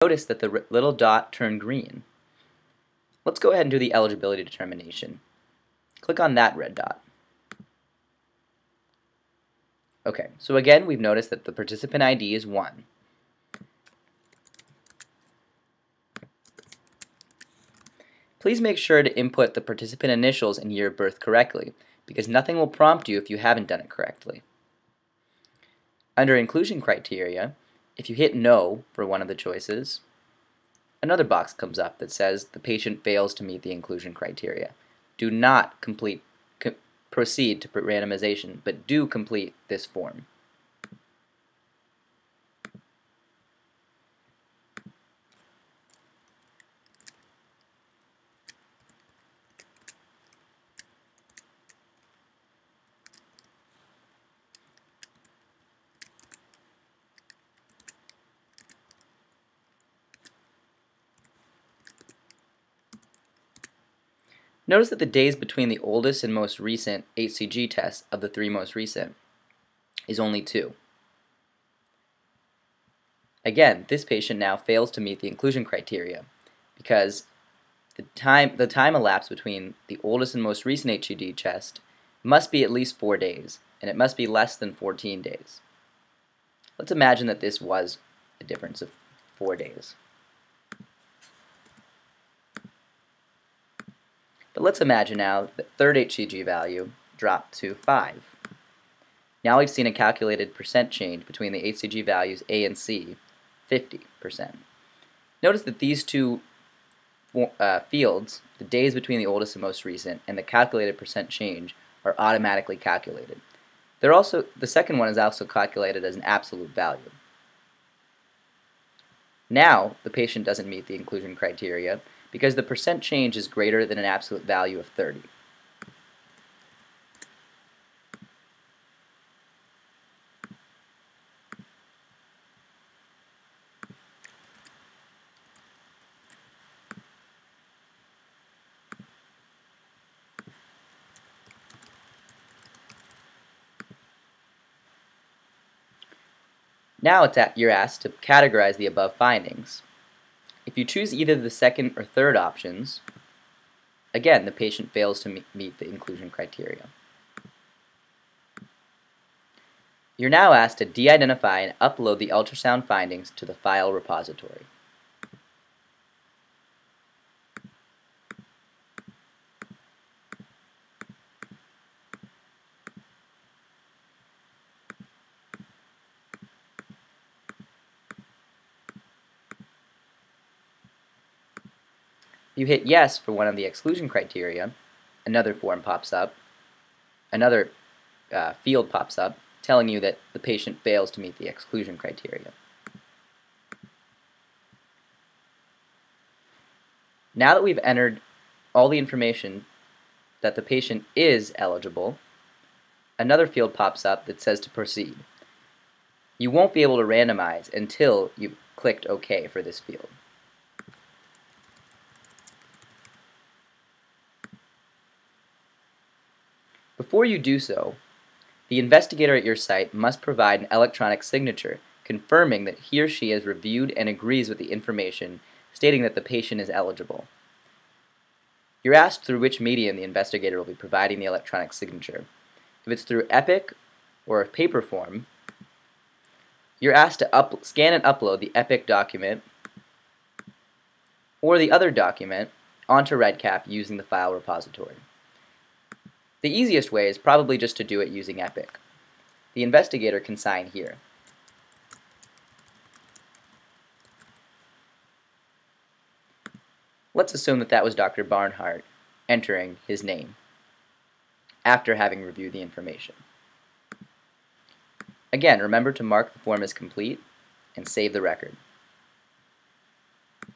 Notice that the little dot turned green. Let's go ahead and do the eligibility determination. Click on that red dot. Okay, so again, we've noticed that the participant ID is 1. Please make sure to input the participant initials and year of birth correctly, because nothing will prompt you if you haven't done it correctly. Under inclusion criteria, if you hit no for one of the choices, another box comes up that says the patient fails to meet the inclusion criteria. Do not proceed to randomization, but do complete this form. Notice that the days between the oldest and most recent HCG tests of the 3 most recent is only 2. Again, this patient now fails to meet the inclusion criteria because the time elapsed between the oldest and most recent HCG test must be at least 4 days, and it must be less than 14 days. Let's imagine that this was a difference of 4 days. But let's imagine now that third HCG value dropped to 5. Now we've seen a calculated percent change between the HCG values A and C, 50%. Notice that these two fields, the days between the oldest and most recent, and the calculated percent change, are automatically calculated. The second one is also calculated as an absolute value. Now the patient doesn't meet the inclusion criteria because the percent change is greater than an absolute value of 30. Now you're asked to categorize the above findings. If you choose either the second or third options, again, the patient fails to meet the inclusion criteria. You're now asked to de-identify and upload the ultrasound findings to the file repository. If you hit yes for one of the exclusion criteria, another form pops up, another field pops up telling you that the patient fails to meet the exclusion criteria. Now that we've entered all the information that the patient is eligible, another field pops up that says to proceed. You won't be able to randomize until you've clicked OK for this field. Before you do so, the investigator at your site must provide an electronic signature confirming that he or she has reviewed and agrees with the information stating that the patient is eligible. You're asked through which medium the investigator will be providing the electronic signature. If it's through Epic or a paper form, you're asked to scan and upload the Epic document or the other document onto REDCap using the file repository. The easiest way is probably just to do it using Epic. The investigator can sign here. Let's assume that that was Dr. Barnhart entering his name after having reviewed the information. Again, remember to mark the form as complete and save the record.